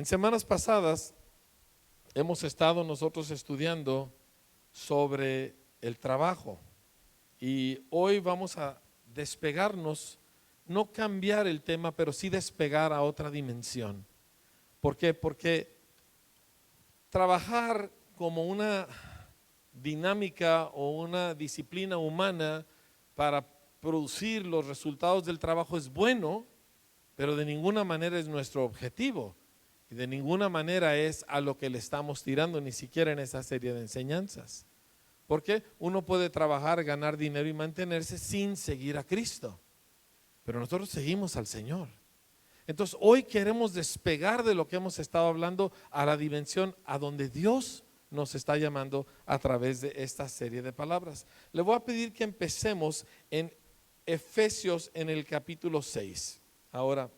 En semanas pasadas hemos estado nosotros estudiando sobre el trabajo y hoy vamos a despegarnos, no cambiar el tema, pero sí despegar a otra dimensión. ¿Por qué? Porque trabajar como una dinámica o una disciplina humana para producir los resultados del trabajo es bueno, pero de ninguna manera es nuestro objetivo y de ninguna manera es a lo que le estamos tirando, ni siquiera en esa serie de enseñanzas. Porque uno puede trabajar, ganar dinero y mantenerse sin seguir a Cristo, pero nosotros seguimos al Señor. Entonces hoy queremos despegar de lo que hemos estado hablando a la dimensión a donde Dios nos está llamando a través de esta serie de palabras. Le voy a pedir que empecemos en Efesios en el capítulo 6. Ahora,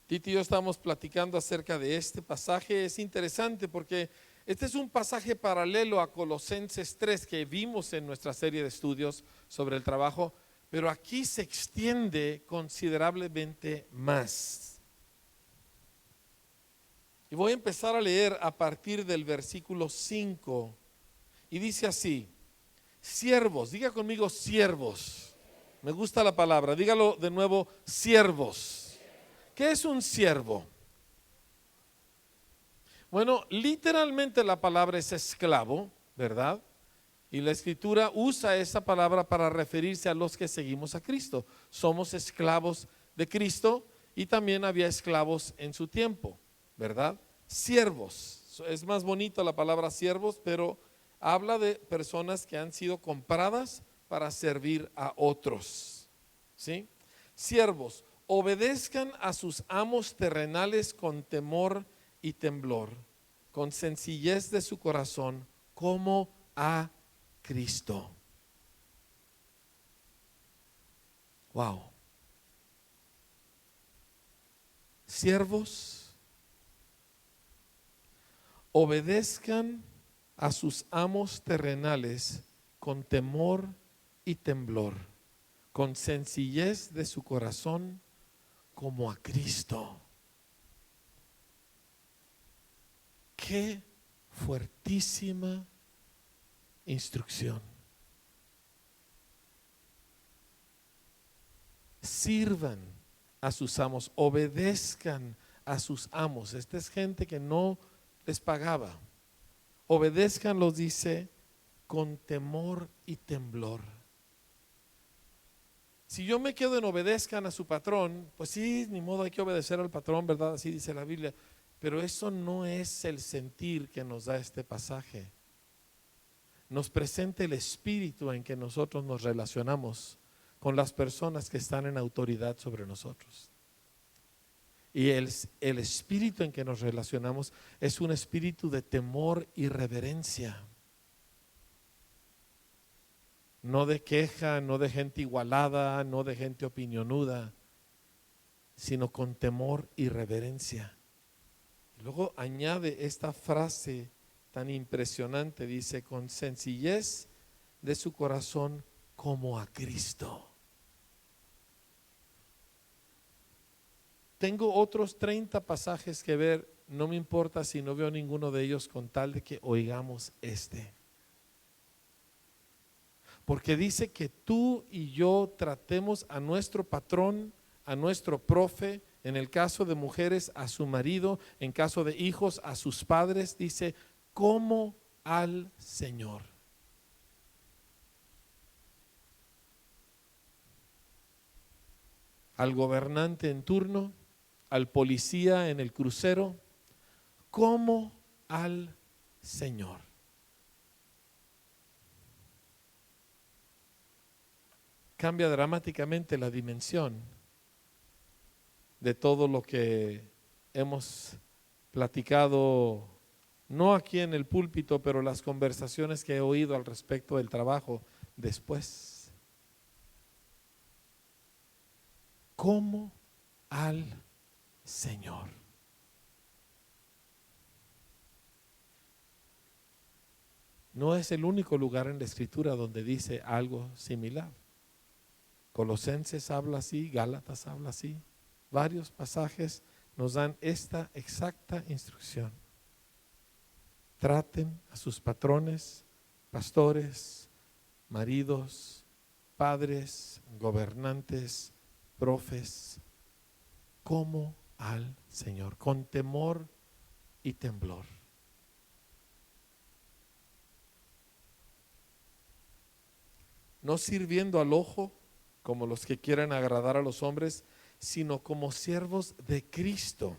Titi y yo estamos platicando acerca de este pasaje. Es interesante porque este es un pasaje paralelo a Colosenses 3 que vimos en nuestra serie de estudios sobre el trabajo, pero aquí se extiende considerablemente más. Y voy a empezar a leer a partir del versículo 5 y dice así: siervos, diga conmigo siervos. Me gusta la palabra, dígalo de nuevo, siervos. ¿Qué es un siervo? Bueno, literalmente la palabra es esclavo, ¿verdad? Y la Escritura usa esa palabra para referirse a los que seguimos a Cristo. Somos esclavos de Cristo y también había esclavos en su tiempo, ¿verdad? Siervos, es más bonito la palabra siervos, pero habla de personas que han sido compradas para servir a otros, ¿sí? Siervos, obedezcan a sus amos terrenales con temor y temblor, con sencillez de su corazón, como a Cristo. Wow. Siervos, obedezcan a sus amos terrenales con temor y temblor, con sencillez de su corazón, como a Cristo. Qué fuertísima instrucción. Sirvan a sus amos, obedezcan a sus amos. Esta es gente que no les pagaba. Obedezcan, los dice, con temor y temblor. Si yo me quedo en obedezcan a su patrón, pues sí, ni modo, hay que obedecer al patrón, ¿verdad? Así dice la Biblia. Pero eso no es el sentir que nos da este pasaje. Nos presenta el espíritu en que nosotros nos relacionamos con las personas que están en autoridad sobre nosotros. Y el espíritu en que nos relacionamos es un espíritu de temor y reverencia. No de queja, no de gente igualada, no de gente opinionuda, sino con temor y reverencia. Luego añade esta frase tan impresionante, dice, con sencillez de su corazón, como a Cristo. Tengo otros 30 pasajes que ver, no me importa si no veo ninguno de ellos, con tal de que oigamos este. Porque dice que tú y yo tratemos a nuestro patrón, a nuestro profe, en el caso de mujeres a su marido, en caso de hijos a sus padres, dice, como al Señor. Al gobernante en turno, al policía en el crucero, como al Señor. Cambia dramáticamente la dimensión de todo lo que hemos platicado, no aquí en el púlpito, pero las conversaciones que he oído al respecto del trabajo después. Como al Señor. No es el único lugar en la Escritura donde dice algo similar. Colosenses habla así, Gálatas habla así, varios pasajes nos dan esta exacta instrucción. Traten a sus patrones, pastores, maridos, padres, gobernantes, profes, como al Señor, con temor y temblor. No sirviendo al ojo como los que quieren agradar a los hombres, sino como siervos de Cristo,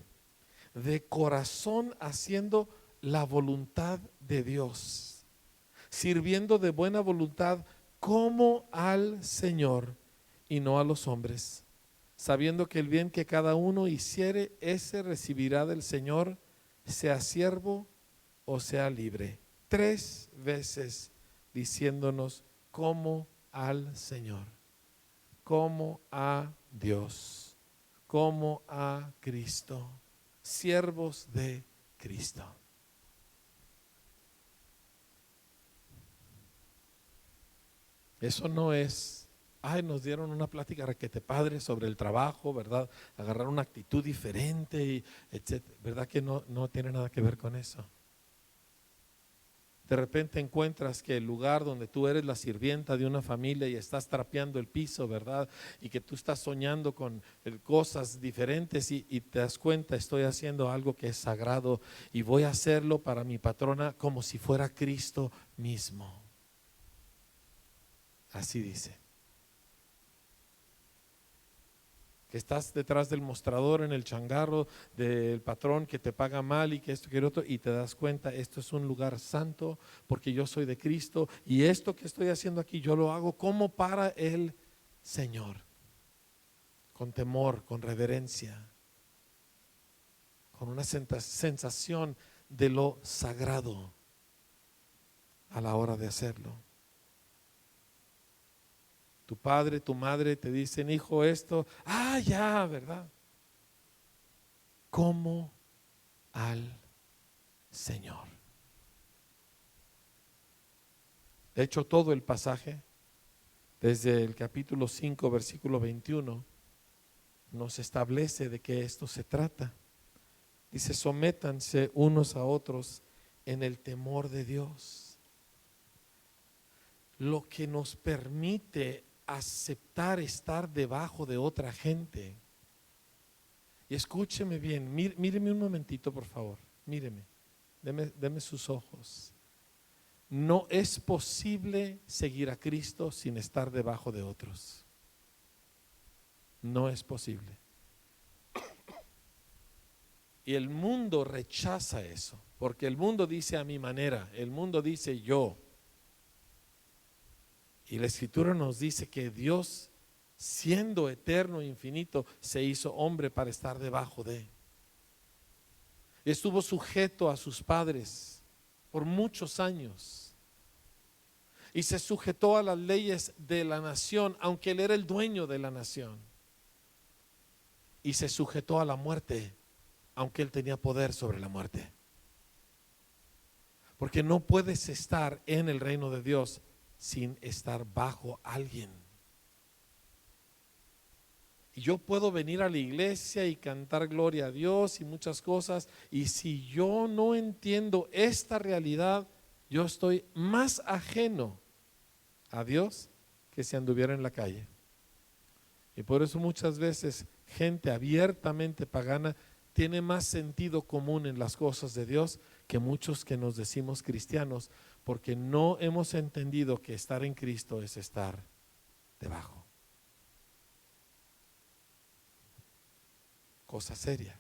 de corazón haciendo la voluntad de Dios, sirviendo de buena voluntad como al Señor y no a los hombres, sabiendo que el bien que cada uno hiciere, ese recibirá del Señor, sea siervo o sea libre. 3 veces diciéndonos como al Señor, como a Dios, como a Cristo, siervos de Cristo. Eso no es, ay, nos dieron una plática requete padre sobre el trabajo, ¿verdad? Agarrar una actitud diferente, y etcétera. ¿Verdad que no tiene nada que ver con eso? De repente encuentras que el lugar donde tú eres la sirvienta de una familia y estás trapeando el piso, ¿verdad? Y que tú estás soñando con cosas diferentes y te das cuenta, estoy haciendo algo que es sagrado y voy a hacerlo para mi patrona como si fuera Cristo mismo. Así dice. Que estás detrás del mostrador en el changarro del patrón que te paga mal y que esto que el otro, y te das cuenta, esto es un lugar santo porque yo soy de Cristo y esto que estoy haciendo aquí yo lo hago como para el Señor, con temor, con reverencia, con una sensación de lo sagrado a la hora de hacerlo. Tu padre, tu madre te dicen, hijo, esto, ya, ¿verdad? Como al Señor. De hecho, todo el pasaje, desde el capítulo 5, versículo 21, nos establece de qué esto se trata. Dice, sométanse unos a otros en el temor de Dios. Lo que nos permite aceptar estar debajo de otra gente. Y escúcheme bien, míreme un momentito por favor, míreme, deme sus ojos. No es posible seguir a Cristo sin estar debajo de otros. No es posible. Y el mundo rechaza eso, porque el mundo dice a mi manera, el mundo dice yo. Y la Escritura nos dice que Dios, siendo eterno e infinito, se hizo hombre para estar debajo de. Estuvo sujeto a sus padres por muchos años y se sujetó a las leyes de la nación, aunque él era el dueño de la nación. Y se sujetó a la muerte, aunque él tenía poder sobre la muerte. Porque no puedes estar en el reino de Dios sin estar bajo alguien. Y yo puedo venir a la iglesia y cantar gloria a Dios y muchas cosas, y si yo no entiendo esta realidad, yo estoy más ajeno a Dios que si anduviera en la calle. Y por eso muchas veces gente abiertamente pagana tiene más sentido común en las cosas de Dios que muchos que nos decimos cristianos, porque no hemos entendido que estar en Cristo es estar debajo. Cosa seria.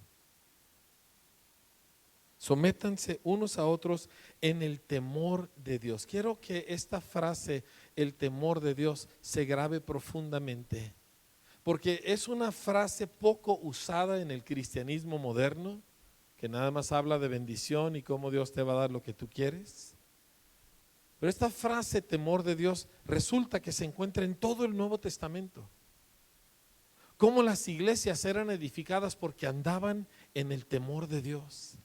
Sométanse unos a otros en el temor de Dios. Quiero que esta frase, el temor de Dios, se grabe profundamente, porque es una frase poco usada en el cristianismo moderno, que nada más habla de bendición y cómo Dios te va a dar lo que tú quieres. Pero esta frase, temor de Dios, resulta que se encuentra en todo el Nuevo Testamento. Cómo las iglesias eran edificadas porque andaban en el temor de Dios.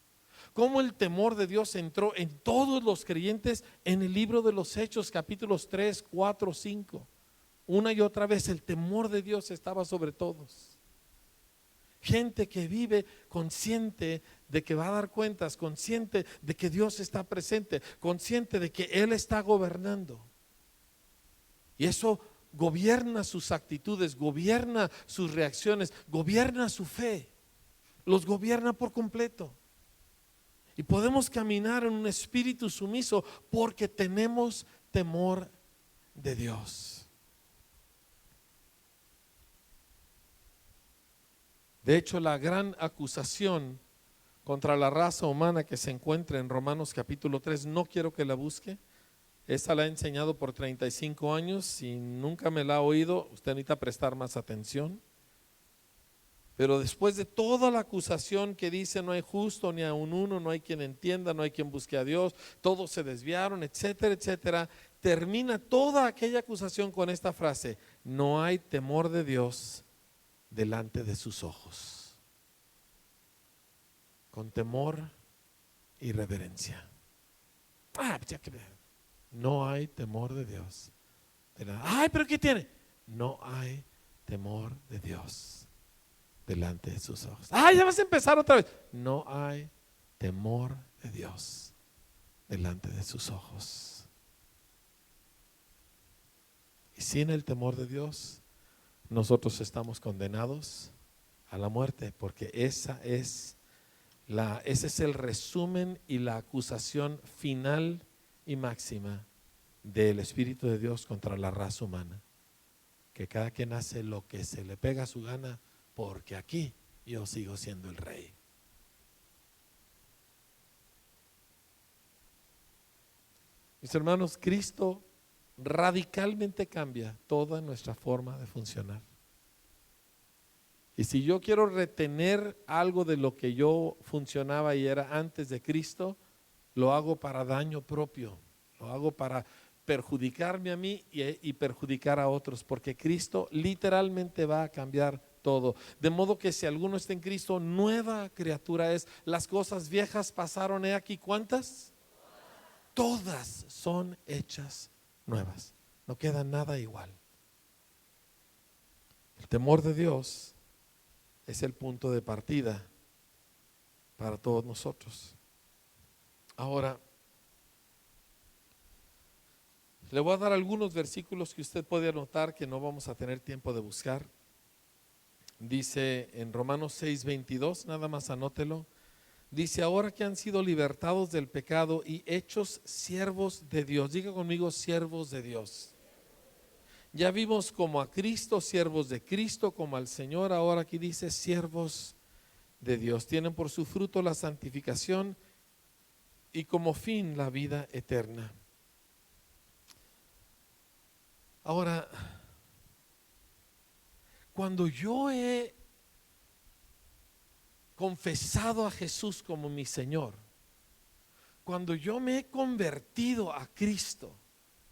Cómo el temor de Dios entró en todos los creyentes en el libro de los Hechos, capítulos 3, 4, 5. Una y otra vez el temor de Dios estaba sobre todos. Gente que vive consciente de que va a dar cuentas, consciente de que Dios está presente, consciente de que Él está gobernando. Y eso gobierna sus actitudes, gobierna sus reacciones, gobierna su fe, los gobierna por completo. Y podemos caminar en un espíritu sumiso porque tenemos temor de Dios. De hecho, la gran acusación contra la raza humana que se encuentra en Romanos capítulo 3, no quiero que la busque. Esta la he enseñado por 35 años. Si nunca me la ha oído, usted necesita prestar más atención. Pero después de toda la acusación que dice no hay justo ni aun uno, no hay quien entienda, no hay quien busque a Dios, todos se desviaron, etcétera, etcétera, termina toda aquella acusación con esta frase: no hay temor de Dios delante de sus ojos. Con temor y reverencia. No hay temor de Dios. Ay, pero ¿qué tiene? No hay temor de Dios delante de sus ojos. Ay, ya vas a empezar otra vez. No hay temor de Dios delante de sus ojos. Y sin el temor de Dios, nosotros estamos condenados a la muerte, porque ese es el resumen y la acusación final y máxima del Espíritu de Dios contra la raza humana, que cada quien hace lo que se le pega a su gana, porque aquí yo sigo siendo el rey. Mis hermanos, Cristo radicalmente cambia toda nuestra forma de funcionar. Y si yo quiero retener algo de lo que yo funcionaba y era antes de Cristo, lo hago para daño propio, lo hago para perjudicarme a mí y perjudicar a otros, porque Cristo literalmente va a cambiar todo. De modo que si alguno está en Cristo, nueva criatura es. Las cosas viejas pasaron, he aquí, ¿cuántas? Todas son hechas nuevas. No queda nada igual. El temor de Dios es el punto de partida para todos nosotros. Ahora, le voy a dar algunos versículos que usted puede anotar, que no vamos a tener tiempo de buscar. Dice en Romanos 6:22, nada más anótelo. Dice: ahora que han sido libertados del pecado y hechos siervos de Dios. Diga conmigo: siervos de Dios. Ya vimos como a Cristo, siervos de Cristo, como al Señor. Ahora aquí dice siervos de Dios. Tienen por su fruto la santificación y como fin la vida eterna. Ahora, cuando yo he confesado a Jesús como mi Señor, cuando yo me he convertido a Cristo,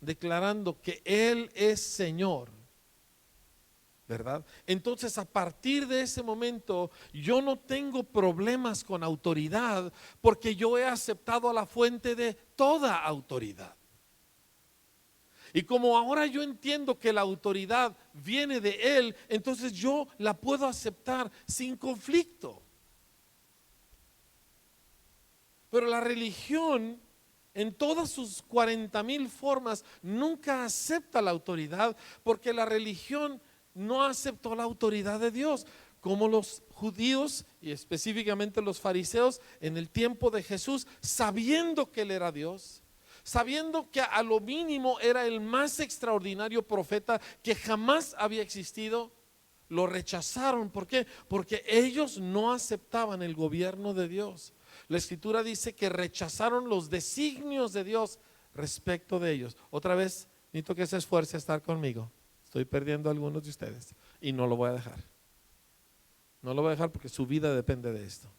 declarando que Él es Señor, ¿verdad? Entonces, a partir de ese momento, yo no tengo problemas con autoridad, porque yo he aceptado a la fuente de toda autoridad. Y como ahora yo entiendo que la autoridad viene de Él, entonces yo la puedo aceptar sin conflicto. Pero la religión, en todas sus 40,000 formas, nunca acepta la autoridad, porque la religión no aceptó la autoridad de Dios, como los judíos y específicamente los fariseos en el tiempo de Jesús, sabiendo que Él era Dios, sabiendo que a lo mínimo era el más extraordinario profeta que jamás había existido, lo rechazaron. ¿Por qué? Porque ellos no aceptaban el gobierno de Dios. La Escritura dice que rechazaron los designios de Dios respecto de ellos. Otra vez, necesito que se esfuerce a estar conmigo. Estoy perdiendo a algunos de ustedes y no lo voy a dejar. No lo voy a dejar porque su vida depende de esto.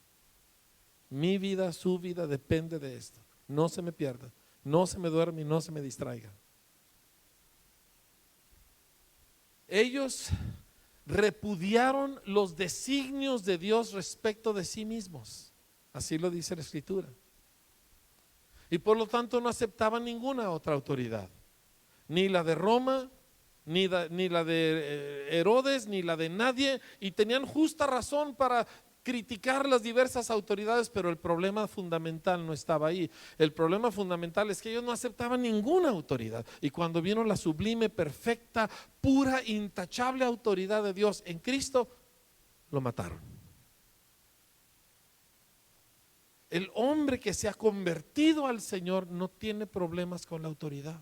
Mi vida, su vida depende de esto. No se me pierda, no se me duerme y no se me distraiga. Ellos repudiaron los designios de Dios respecto de sí mismos. Así lo dice la Escritura. Y por lo tanto no aceptaban ninguna otra autoridad, ni la de Roma, ni la de Herodes, ni la de nadie, y tenían justa razón para criticar las diversas autoridades, pero el problema fundamental no estaba ahí. El problema fundamental es que ellos no aceptaban ninguna autoridad, y cuando vino la sublime, perfecta, pura, intachable autoridad de Dios en Cristo, lo mataron. El hombre que se ha convertido al Señor no tiene problemas con la autoridad,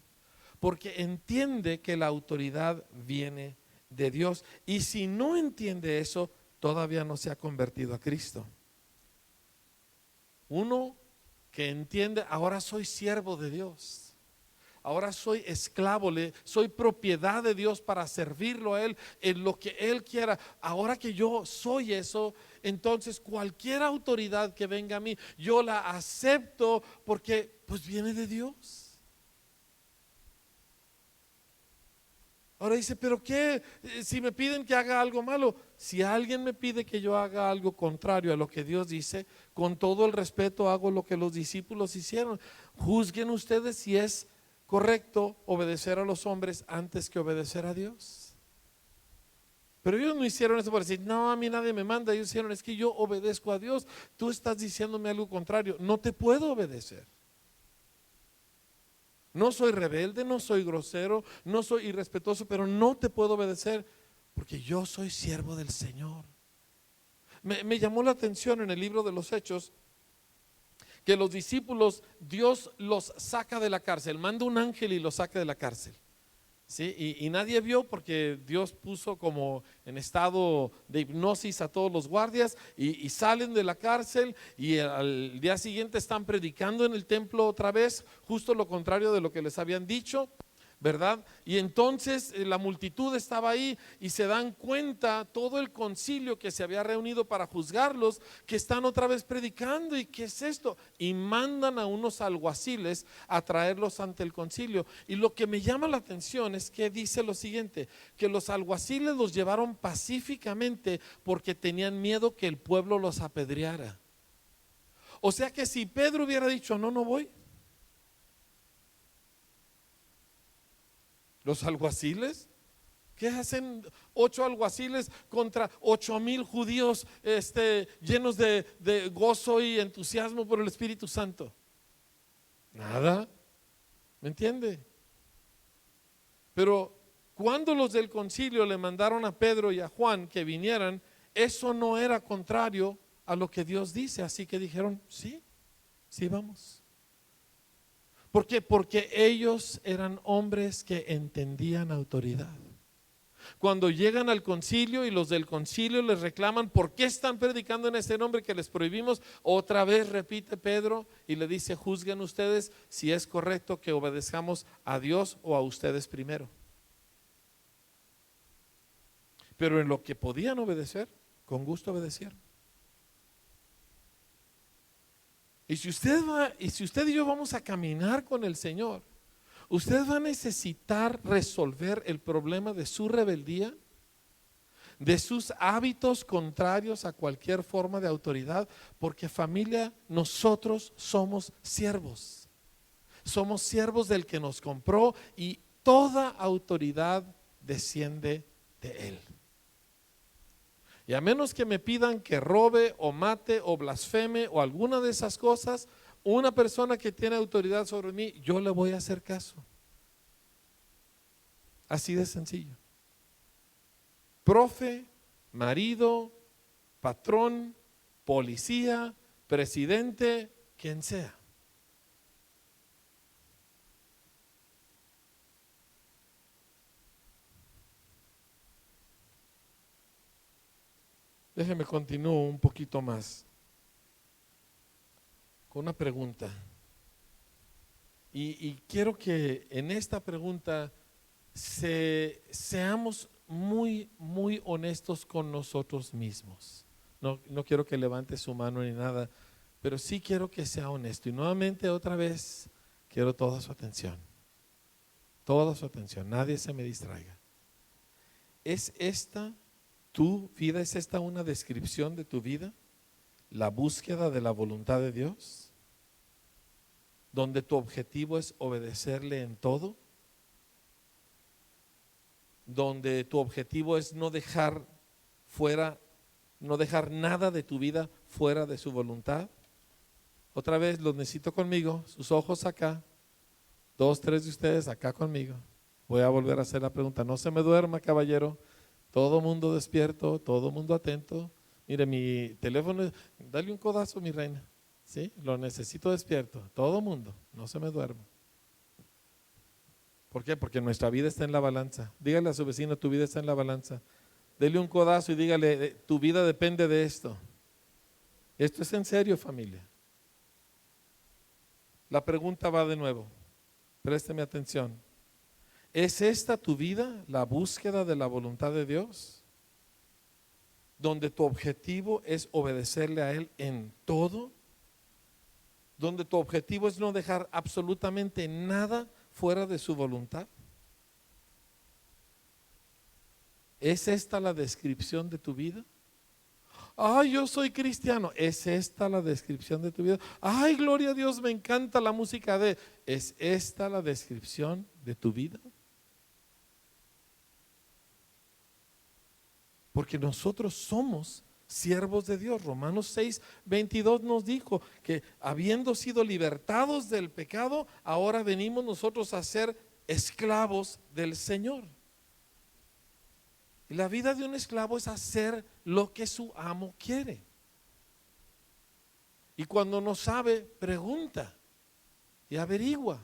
porque entiende que la autoridad viene de Dios, y si no entiende eso, todavía no se ha convertido a Cristo. Uno que entiende, ahora soy siervo de Dios, ahora soy esclavo, soy propiedad de Dios para servirlo a Él en lo que Él quiera. Ahora que yo soy eso, entonces cualquier autoridad que venga a mí, yo la acepto porque pues viene de Dios. Ahora dice, pero ¿qué? Si me piden que haga algo malo, si alguien me pide que yo haga algo contrario a lo que Dios dice, con todo el respeto hago lo que los discípulos hicieron. Juzguen ustedes si es correcto obedecer a los hombres antes que obedecer a Dios. Pero ellos no hicieron eso por decir, no, a mí nadie me manda. Ellos hicieron, es que yo obedezco a Dios, tú estás diciéndome algo contrario, no te puedo obedecer. No soy rebelde, no soy grosero, no soy irrespetuoso, pero no te puedo obedecer porque yo soy siervo del Señor. Me llamó la atención en el libro de los Hechos que los discípulos, Dios los saca de la cárcel, manda un ángel y los saca de la cárcel. ¿Sí? Y nadie vio porque Dios puso como en estado de hipnosis a todos los guardias y salen de la cárcel, y al día siguiente están predicando en el templo otra vez, justo lo contrario de lo que les habían dicho, ¿verdad? Y entonces la multitud estaba ahí y se dan cuenta todo el concilio que se había reunido para juzgarlos, que están otra vez predicando. ¿Y qué es esto? Y mandan a unos alguaciles a traerlos ante el concilio. Y lo que me llama la atención es que dice lo siguiente, que los alguaciles los llevaron pacíficamente porque tenían miedo que el pueblo los apedreara. O sea que si Pedro hubiera dicho no, no voy, los alguaciles, ¿qué hacen 8 alguaciles contra 8,000 judíos llenos de gozo y entusiasmo por el Espíritu Santo? Nada, ¿me entiende? Pero cuando los del concilio le mandaron a Pedro y a Juan que vinieran, eso no era contrario a lo que Dios dice, así que dijeron, sí, sí vamos. ¿Por qué? Porque ellos eran hombres que entendían autoridad. Cuando llegan al concilio y los del concilio les reclaman, ¿por qué están predicando en ese nombre que les prohibimos? Otra vez repite Pedro y le dice, juzguen ustedes si es correcto que obedezcamos a Dios o a ustedes primero. Pero en lo que podían obedecer, con gusto obedecieron. Y si usted y yo vamos a caminar con el Señor, usted va a necesitar resolver el problema de su rebeldía, de sus hábitos contrarios a cualquier forma de autoridad, porque familia, nosotros somos siervos. Somos siervos del que nos compró y toda autoridad desciende de Él. Y a menos que me pidan que robe o mate o blasfeme o alguna de esas cosas, una persona que tiene autoridad sobre mí, yo le voy a hacer caso. Así de sencillo. Profe, marido, patrón, policía, presidente, quien sea. Déjeme continúo un poquito más con una pregunta. Y quiero que en esta pregunta seamos muy, muy honestos con nosotros mismos. No quiero que levante su mano ni nada, pero sí quiero que sea honesto. Y nuevamente, otra vez, quiero toda su atención. Toda su atención, nadie se me distraiga. ¿Es esta tu vida? ¿Es esta una descripción de tu vida? La búsqueda de la voluntad de Dios, donde tu objetivo es obedecerle en todo. donde tu objetivo es no dejar nada de tu vida fuera de su voluntad. Otra vez, los necesito conmigo, sus ojos acá, 2, 3 de ustedes acá conmigo. Voy a volver a hacer la pregunta, no se me duerma, caballero, todo mundo despierto, todo mundo atento. Mire, mi teléfono, dale un codazo, mi reina, ¿sí? Lo necesito despierto, todo mundo, no se me duerma. ¿Por qué? Porque nuestra vida está en la balanza. Dígale a su vecino, tu vida está en la balanza. Dele un codazo y dígale, tu vida depende de esto. Esto es en serio, familia. La pregunta va de nuevo, présteme atención. ¿Es esta tu vida, la búsqueda de la voluntad de Dios? Donde tu objetivo es obedecerle a Él en todo. Donde tu objetivo es no dejar absolutamente nada fuera de su voluntad. ¿Es esta la descripción de tu vida? Ay, yo soy cristiano. ¿Es esta la descripción de tu vida? Ay, gloria a Dios, me encanta la música de. ¿Es esta la descripción de tu vida? Porque nosotros somos siervos de Dios. Romanos 6:22 nos dijo que habiendo sido libertados del pecado, ahora venimos nosotros a ser esclavos del Señor. Y la vida de un esclavo es hacer lo que su amo quiere. Y cuando no sabe, pregunta y averigua.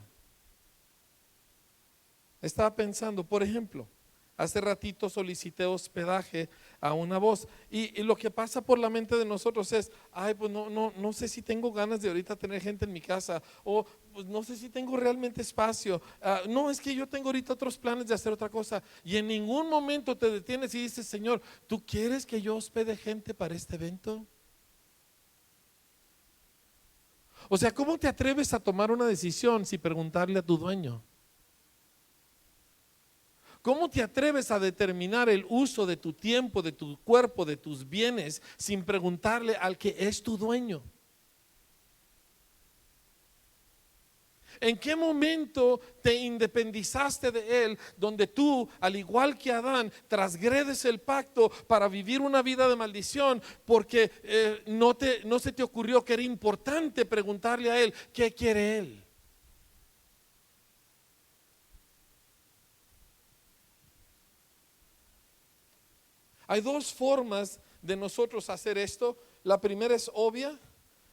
Estaba pensando, por ejemplo, hace ratito solicité hospedaje a una voz y lo que pasa por la mente de nosotros es, ay, pues no sé si tengo ganas de ahorita tener gente en mi casa, o pues no sé si tengo realmente espacio, no, es que yo tengo ahorita otros planes de hacer otra cosa, y en ningún momento te detienes y dices, Señor, ¿tú quieres que yo hospede gente para este evento? O sea, ¿cómo te atreves a tomar una decisión sin preguntarle a tu dueño? ¿Cómo te atreves a determinar el uso de tu tiempo, de tu cuerpo, de tus bienes, sin preguntarle al que es tu dueño? ¿En qué momento te independizaste de él, donde tú, al igual que Adán, transgredes el pacto para vivir una vida de maldición, porque no se te ocurrió que era importante preguntarle a él qué quiere él? Hay dos formas de nosotros hacer esto. La primera es obvia,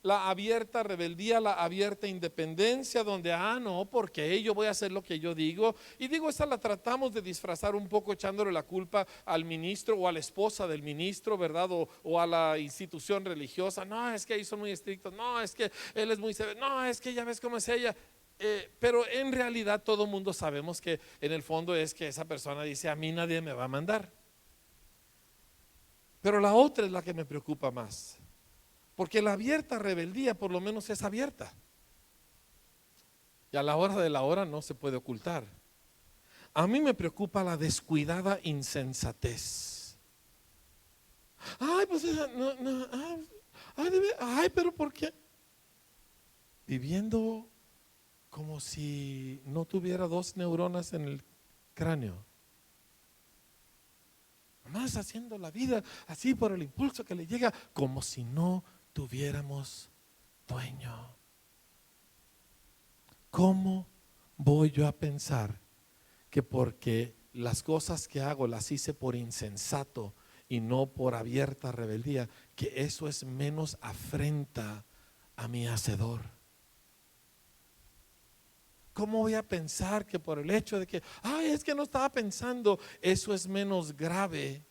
la abierta rebeldía, la abierta independencia, donde, no, porque yo voy a hacer lo que yo digo. Y digo, esta la tratamos de disfrazar un poco echándole la culpa al ministro o a la esposa del ministro, ¿verdad? O a la institución religiosa. No, es que ellos son muy estrictos. No, es que él es muy severo. No, es que ya ves cómo es ella. Pero en realidad todo el mundo sabemos que en el fondo es que esa persona dice, a mí nadie me va a mandar. Pero la otra es la que me preocupa más, porque la abierta rebeldía por lo menos es abierta y a la hora de la hora no se puede ocultar. A mí me preocupa la descuidada insensatez. Ay, pues pero ¿por qué? Viviendo como si no tuviera 2 neuronas en el cráneo. Más haciendo la vida así por el impulso que le llega, como si no tuviéramos dueño. ¿Cómo voy yo a pensar que porque las cosas que hago las hice por insensato y no por abierta rebeldía, que eso es menos afrenta a mi hacedor? ¿Cómo voy a pensar que por el hecho de que, es que no estaba pensando, eso es menos grave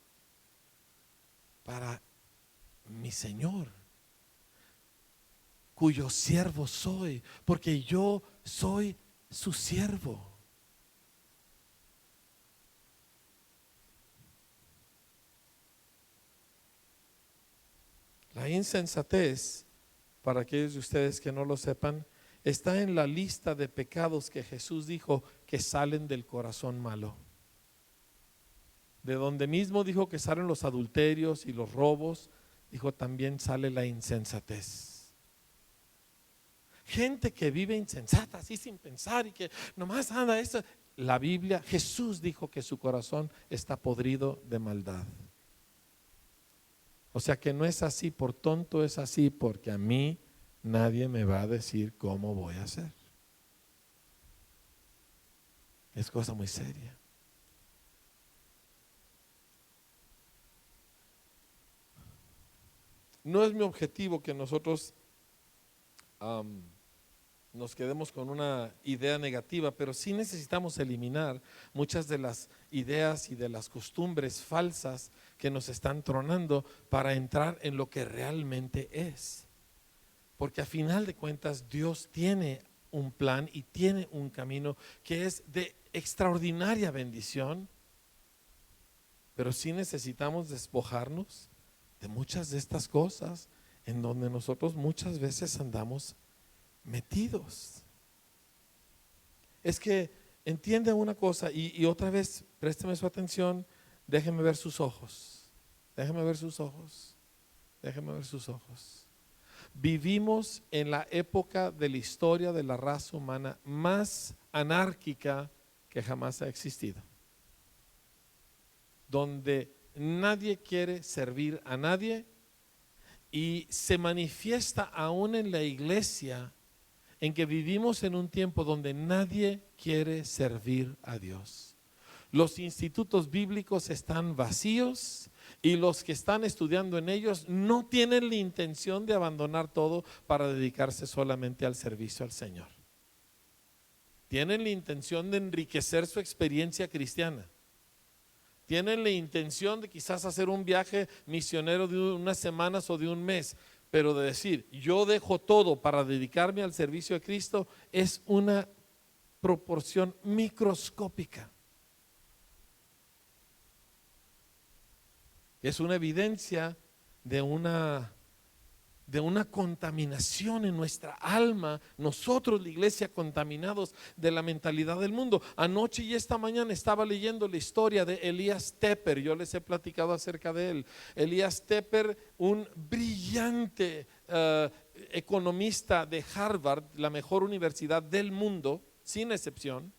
para mi Señor, cuyo siervo soy, porque yo soy su siervo? La insensatez, para aquellos de ustedes que no lo sepan, está en la lista de pecados que Jesús dijo que salen del corazón malo. De donde mismo dijo que salen los adulterios y los robos, dijo también sale la insensatez. Gente que vive insensata, así sin pensar y que nomás anda eso. la Biblia, Jesús dijo que su corazón está podrido de maldad. O sea que no es así por tonto, es así porque a mí nadie me va a decir cómo voy a hacer. Es cosa muy seria. No es mi objetivo que nosotros nos quedemos con una idea negativa, pero sí necesitamos eliminar muchas de las ideas y de las costumbres falsas que nos están tronando para entrar en lo que realmente es. Porque a final de cuentas Dios tiene un plan y tiene un camino que es de extraordinaria bendición, pero sí necesitamos despojarnos de muchas de estas cosas en donde nosotros muchas veces andamos metidos. Es que entiende una cosa y otra vez présteme su atención, déjeme ver sus ojos, déjeme ver sus ojos, déjeme ver sus ojos. Vivimos en la época de la historia de la raza humana más anárquica que jamás ha existido, donde nadie quiere servir a nadie y se manifiesta aún en la iglesia en que vivimos en un tiempo donde nadie quiere servir a Dios. Los institutos bíblicos están vacíos y los que están estudiando en ellos no tienen la intención de abandonar todo para dedicarse solamente al servicio al Señor. Tienen la intención de enriquecer su experiencia cristiana. Tienen la intención de quizás hacer un viaje misionero de unas semanas o de un mes, pero de decir, yo dejo todo para dedicarme al servicio de Cristo, es una proporción microscópica. Es una evidencia de una contaminación en nuestra alma, nosotros la iglesia contaminados de la mentalidad del mundo. Anoche y esta mañana estaba leyendo la historia de Elias Tepper, yo les he platicado acerca de él. Elias Tepper, un brillante economista de Harvard, la mejor universidad del mundo, sin excepción.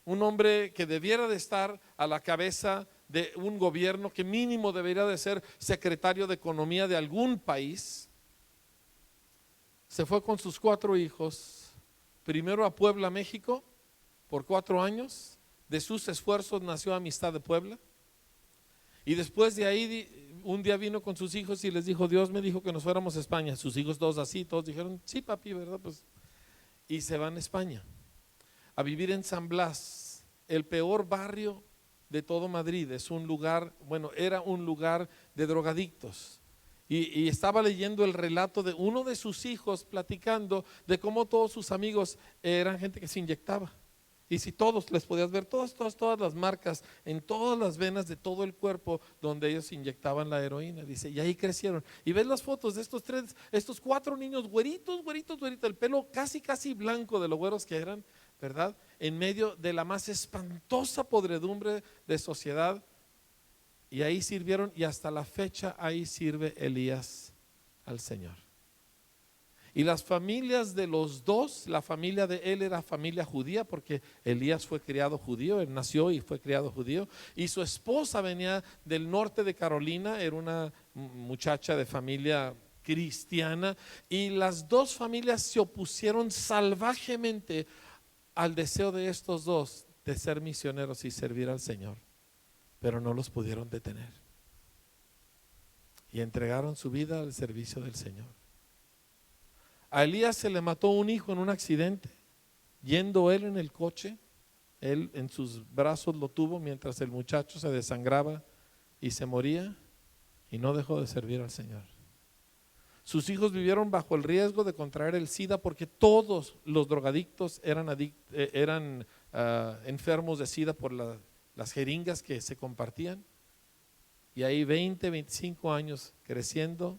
Un hombre que debiera de estar a la cabeza de un gobierno, que mínimo debería de ser secretario de economía de algún país. Se fue con sus 4 hijos, primero a Puebla, México, por 4 años. De sus esfuerzos nació Amistad de Puebla. Y después de ahí, un día vino con sus hijos y les dijo, Dios me dijo que nos fuéramos a España. Sus hijos todos así, todos dijeron, sí papi, ¿verdad? Pues, y se van a España, a vivir en San Blas, el peor barrio de todo Madrid. Es un lugar, bueno, era un lugar de drogadictos. Y estaba leyendo el relato de uno de sus hijos platicando de cómo todos sus amigos eran gente que se inyectaba. Y si todos les podías ver todas las marcas en todas las venas de todo el cuerpo donde ellos inyectaban la heroína, dice, y ahí crecieron. Y ves las fotos de estos 4 niños güeritos, el pelo casi blanco de lo güeros que eran, ¿verdad? En medio de la más espantosa podredumbre de sociedad. Y ahí sirvieron, y hasta la fecha ahí sirve Elías al Señor. Y las familias de los dos, la familia de él era familia judía, porque Elías fue criado judío, él nació y fue criado judío, y su esposa venía del norte de Carolina, era una muchacha de familia cristiana, y las dos familias se opusieron salvajemente al deseo de estos dos de ser misioneros y servir al Señor, pero no los pudieron detener y entregaron su vida al servicio del Señor. A Elías se le mató un hijo en un accidente, yendo él en el coche, él en sus brazos lo tuvo mientras el muchacho se desangraba y se moría, y no dejó de servir al Señor. Sus hijos vivieron bajo el riesgo de contraer el SIDA, porque todos los drogadictos eran enfermos de SIDA por las jeringas que se compartían. Y ahí 20, 25 años creciendo,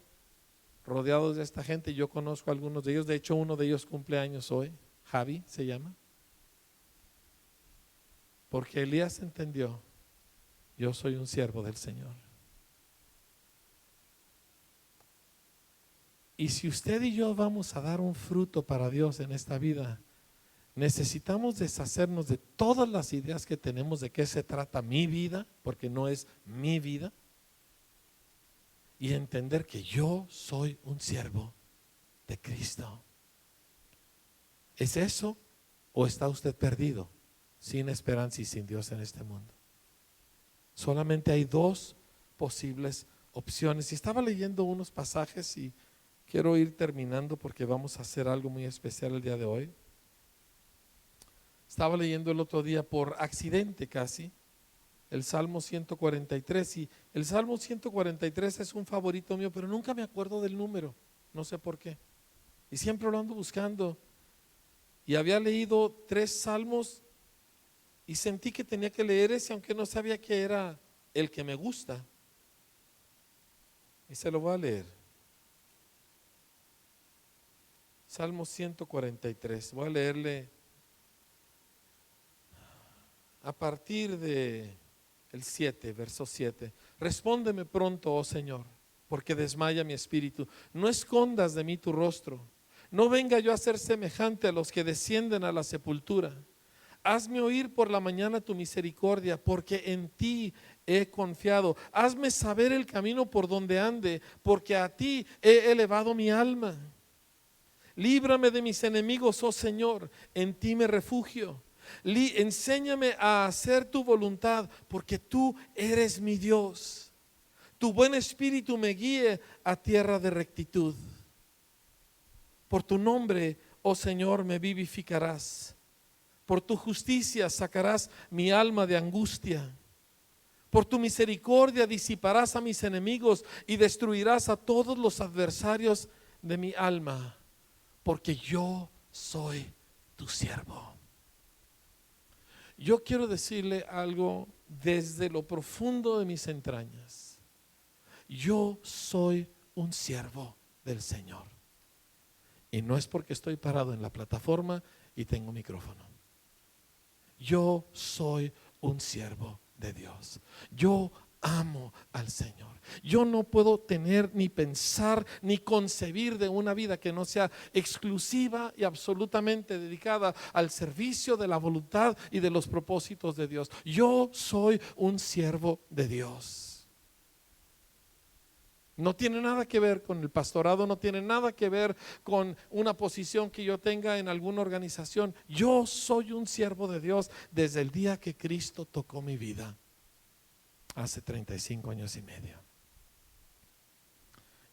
rodeados de esta gente. Yo conozco a algunos de ellos, de hecho uno de ellos cumple años hoy, Javi se llama. Porque Elías entendió, yo soy un siervo del Señor. Y si usted y yo vamos a dar un fruto para Dios en esta vida, necesitamos deshacernos de todas las ideas que tenemos de qué se trata mi vida, porque no es mi vida, y entender que yo soy un siervo de Cristo. ¿Es eso o está usted perdido, sin esperanza y sin Dios en este mundo? Solamente hay dos posibles opciones. Y estaba leyendo unos pasajes y quiero ir terminando porque vamos a hacer algo muy especial el día de hoy. Estaba leyendo el otro día por accidente casi el Salmo 143, y el Salmo 143 es un favorito mío, pero nunca me acuerdo del número, no sé por qué, y siempre lo ando buscando. Y había leído 3 salmos y sentí que tenía que leer ese, aunque no sabía que era el que me gusta, y se lo voy a leer. Salmo 143, voy a leerle a partir de el 7, verso 7. Respóndeme pronto, oh Señor, porque desmaya mi espíritu. No escondas de mí tu rostro. No venga yo a ser semejante a los que descienden a la sepultura. Hazme oír por la mañana tu misericordia, porque en ti he confiado. Hazme saber el camino por donde ande, porque a ti he elevado mi alma. Líbrame de mis enemigos, oh Señor, en ti me refugio. Enséñame a hacer tu voluntad, porque tú eres mi Dios. Tu buen espíritu me guíe a tierra de rectitud. Por tu nombre, oh Señor, me vivificarás. Por tu justicia sacarás mi alma de angustia. Por tu misericordia disiparás a mis enemigos y destruirás a todos los adversarios de mi alma, porque yo soy tu siervo. Yo quiero decirle algo desde lo profundo de mis entrañas. Yo soy un siervo del Señor. Y no es porque estoy parado en la plataforma y tengo micrófono. Yo soy un siervo de Dios. Yo amo al Señor. Yo no puedo tener ni pensar ni concebir de una vida que no sea exclusiva y absolutamente dedicada al servicio de la voluntad y de los propósitos de Dios. Yo soy un siervo de Dios. No tiene nada que ver con el pastorado, no tiene nada que ver con una posición que yo tenga en alguna organización. Yo soy un siervo de Dios desde el día que Cristo tocó mi vida, hace 35 años y medio.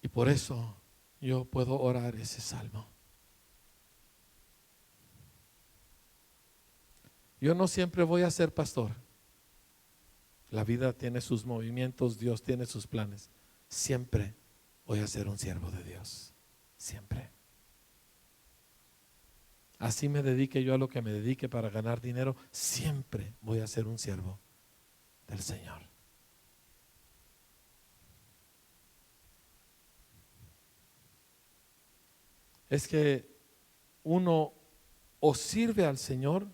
Y por eso yo puedo orar ese salmo. Yo no siempre voy a ser pastor. La vida tiene sus movimientos, Dios tiene sus planes. Siempre voy a ser un siervo de Dios. Siempre. Así me dedique yo a lo que me dedique para ganar dinero, siempre voy a ser un siervo del Señor. Es que uno o sirve al Señor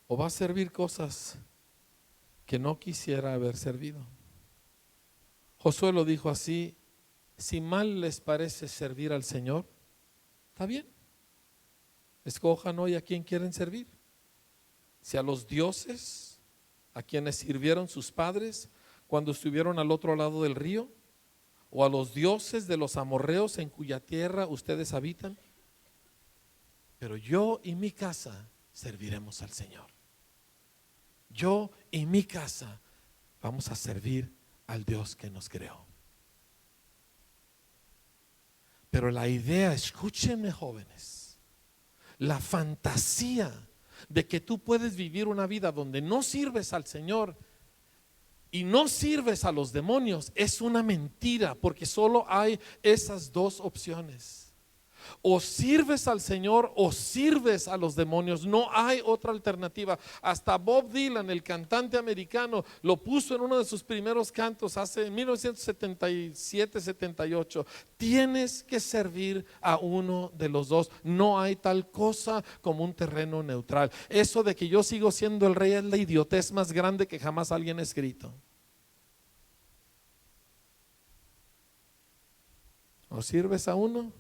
o va a servir cosas que no quisiera haber servido. Josué lo dijo así: si mal les parece servir al Señor, está bien, escojan hoy a quién quieren servir. Si a los dioses a quienes sirvieron sus padres cuando estuvieron al otro lado del río, o a los dioses de los amorreos en cuya tierra ustedes habitan. Pero yo y mi casa serviremos al Señor. Yo y mi casa vamos a servir al Dios que nos creó. Pero la idea, escúchenme jóvenes, la fantasía de que tú puedes vivir una vida donde no sirves al Señor y no sirves a los demonios es una mentira, porque solo hay esas dos opciones. O sirves al Señor o sirves a los demonios. No hay otra alternativa. Hasta Bob Dylan, el cantante americano, lo puso en uno de sus primeros cantos hace 1977-78. Tienes que servir a uno de los dos. No hay tal cosa como un terreno neutral. Eso de que yo sigo siendo el rey es la idiotez más grande que jamás alguien ha escrito. O sirves a uno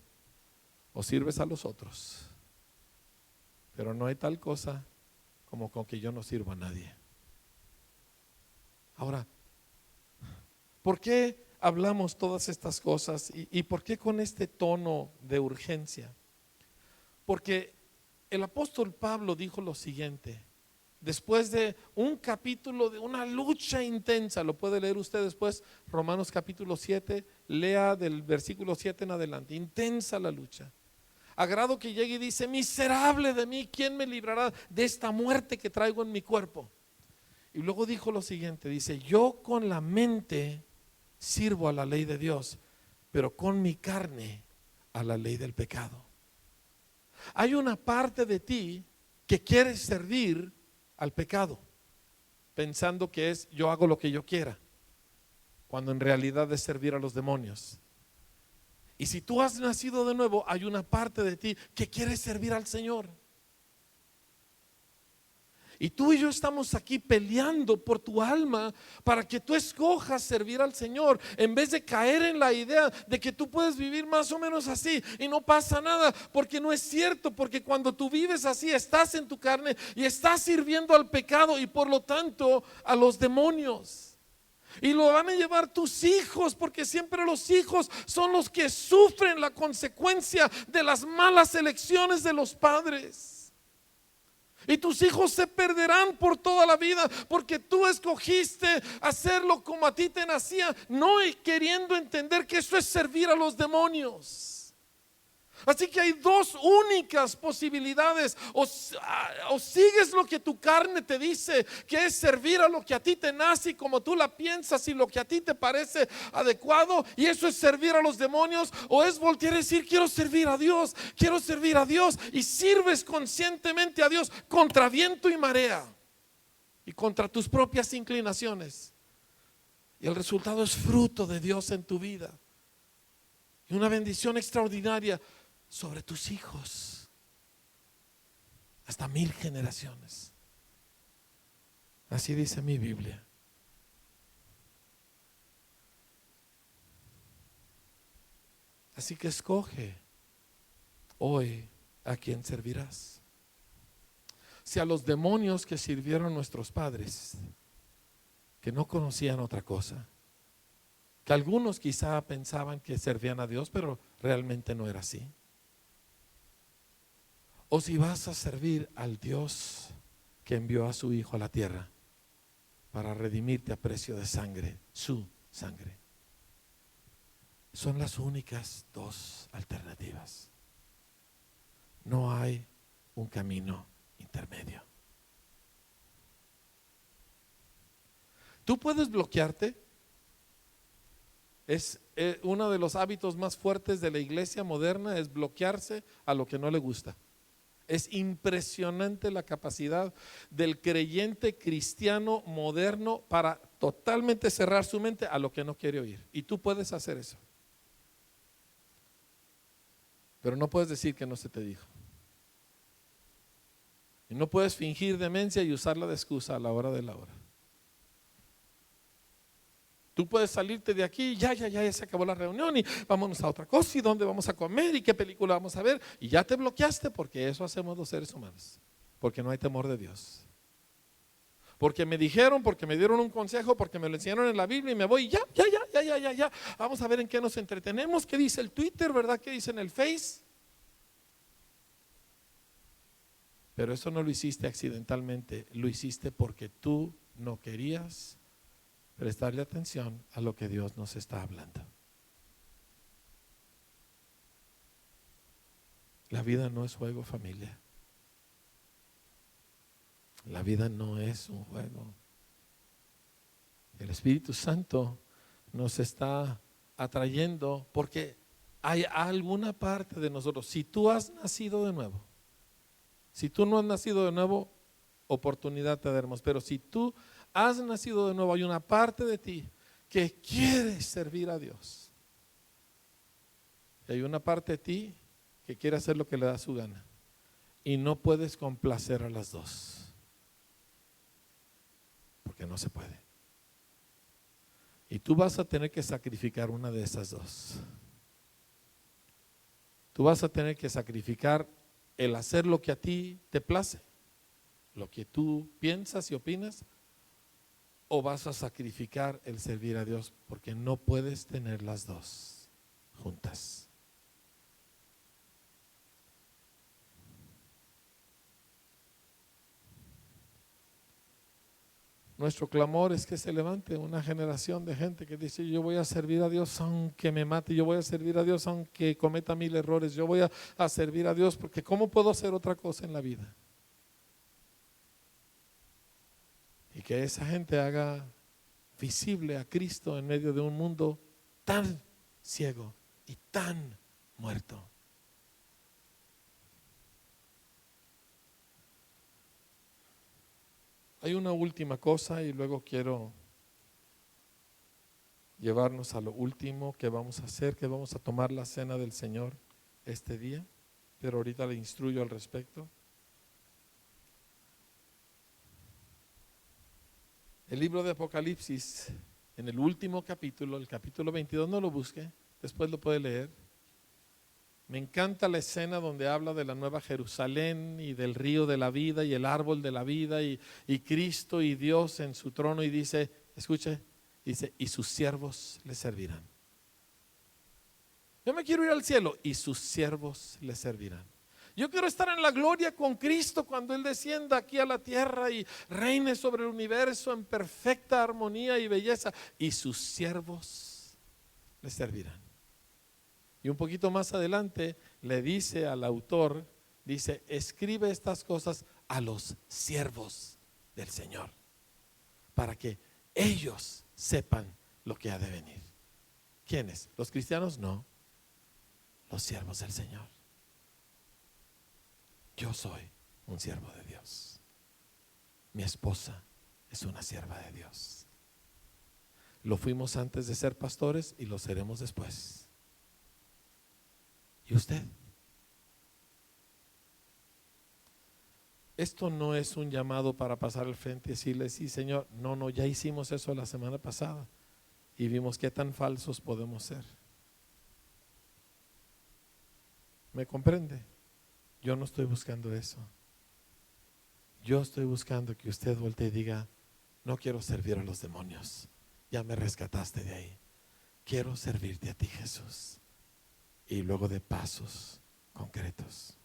o sirves a los otros. pero no hay tal cosa como con que yo no sirvo a nadie. Ahora, ¿por qué hablamos todas estas cosas y por qué con este tono de urgencia? Porque el apóstol Pablo dijo lo siguiente, después de un capítulo de una lucha intensa, lo puede leer usted después, Romanos capítulo 7, lea del versículo 7 en adelante, intensa la lucha, a grado que llega y dice, miserable de mí, ¿quién me librará de esta muerte que traigo en mi cuerpo? Y luego dijo lo siguiente, dice, yo con la mente sirvo a la ley de Dios, pero con mi carne a la ley del pecado. Hay una parte de ti que quiere servir al pecado, pensando que es yo hago lo que yo quiera, cuando en realidad es servir a los demonios. Y si tú has nacido de nuevo, hay una parte de ti que quiere servir al Señor. Y tú y yo estamos aquí peleando por tu alma para que tú escojas servir al Señor, en vez de caer en la idea de que tú puedes vivir más o menos así y no pasa nada, porque no es cierto, porque cuando tú vives así estás en tu carne y estás sirviendo al pecado y por lo tanto a los demonios. Y lo van a llevar tus hijos, porque siempre los hijos son los que sufren la consecuencia de las malas elecciones de los padres. Y tus hijos se perderán por toda la vida porque tú escogiste hacerlo como a ti te nacía, no queriendo entender que eso es servir a los demonios. Así que hay dos únicas posibilidades: o sigues lo que tu carne te dice, que es servir a lo que a ti te nace y como tú la piensas y lo que a ti te parece adecuado, y eso es servir a los demonios, o es voltear y decir quiero servir a Dios, quiero servir a Dios, y sirves conscientemente a Dios contra viento y marea y contra tus propias inclinaciones, y el resultado es fruto de Dios en tu vida y una bendición extraordinaria sobre tus hijos hasta 1000 generaciones. Así dice mi Biblia. Así que escoge hoy a quién servirás. Si a los demonios que sirvieron nuestros padres, que no conocían otra cosa, que algunos quizá pensaban que servían a Dios, pero realmente no era así. O si vas a servir al Dios que envió a su Hijo a la tierra para redimirte a precio de sangre, su sangre. Son las únicas dos alternativas. No hay un camino intermedio. Tú puedes bloquearte. Es uno de los hábitos más fuertes de la iglesia moderna, es bloquearse a lo que no le gusta. Es impresionante la capacidad del creyente cristiano moderno para totalmente cerrar su mente a lo que no quiere oír. Y tú puedes hacer eso. Pero no puedes decir que no se te dijo. Y no puedes fingir demencia y usarla de excusa a la hora de la hora. Tú puedes salirte de aquí, ya se acabó la reunión y vámonos a otra cosa, y dónde vamos a comer y qué película vamos a ver, y ya te bloqueaste, porque eso hacemos los seres humanos, porque no hay temor de Dios. Porque me dijeron, porque me dieron un consejo, porque me lo enseñaron en la Biblia y me voy, ya. Vamos a ver en qué nos entretenemos, qué dice el Twitter, ¿verdad? ¿Qué dice en el Face? Pero eso no lo hiciste accidentalmente, lo hiciste porque tú no querías prestarle atención a lo que Dios nos está hablando. La vida no es juego, familia. La vida no es un juego. El Espíritu Santo nos está atrayendo porque hay alguna parte de nosotros. Si tú has nacido de nuevo, si tú no has nacido de nuevo, oportunidad te daremos. Pero si tú has nacido de nuevo, hay una parte de ti que quiere servir a Dios. Y hay una parte de ti que quiere hacer lo que le da su gana. Y no puedes complacer a las dos. Porque no se puede. Y tú vas a tener que sacrificar una de esas dos. Tú vas a tener que sacrificar el hacer lo que a ti te place, lo que tú piensas y opinas, o vas a sacrificar el servir a Dios, porque no puedes tener las dos juntas. Nuestro clamor es que se levante una generación de gente que dice: yo voy a servir a Dios aunque me mate, yo voy a servir a Dios aunque cometa 1000 errores, yo voy a servir a Dios porque ¿cómo puedo hacer otra cosa en la vida? Y que esa gente haga visible a Cristo en medio de un mundo tan ciego y tan muerto. Hay una última cosa y luego quiero llevarnos a lo último que vamos a hacer, que vamos a tomar la cena del Señor este día, pero ahorita le instruyo al respecto. El libro de Apocalipsis, en el último capítulo, el capítulo 22, no lo busque, después lo puede leer. Me encanta la escena donde habla de la nueva Jerusalén y del río de la vida y el árbol de la vida y Cristo y Dios en su trono, y dice, escuche, dice, y sus siervos le servirán. Yo me quiero ir al cielo y sus siervos le servirán. Yo quiero estar en la gloria con Cristo cuando Él descienda aquí a la tierra y reine sobre el universo en perfecta armonía y belleza, y sus siervos le servirán. Y un poquito más adelante le dice al autor, dice, escribe estas cosas a los siervos del Señor, para que ellos sepan lo que ha de venir. ¿Quiénes? ¿Los cristianos? No, los siervos del Señor. Yo soy un siervo de Dios. Mi esposa es una sierva de Dios. Lo fuimos antes de ser pastores y lo seremos después. ¿Y usted? Esto no es un llamado para pasar al frente y decirle, sí, Señor, no, ya hicimos eso la semana pasada y vimos qué tan falsos podemos ser. ¿Me comprende? Yo no estoy buscando eso. Yo estoy buscando que usted voltee y diga, no quiero servir a los demonios, ya me rescataste de ahí. Quiero servirte a ti, Jesús. Y luego de pasos concretos.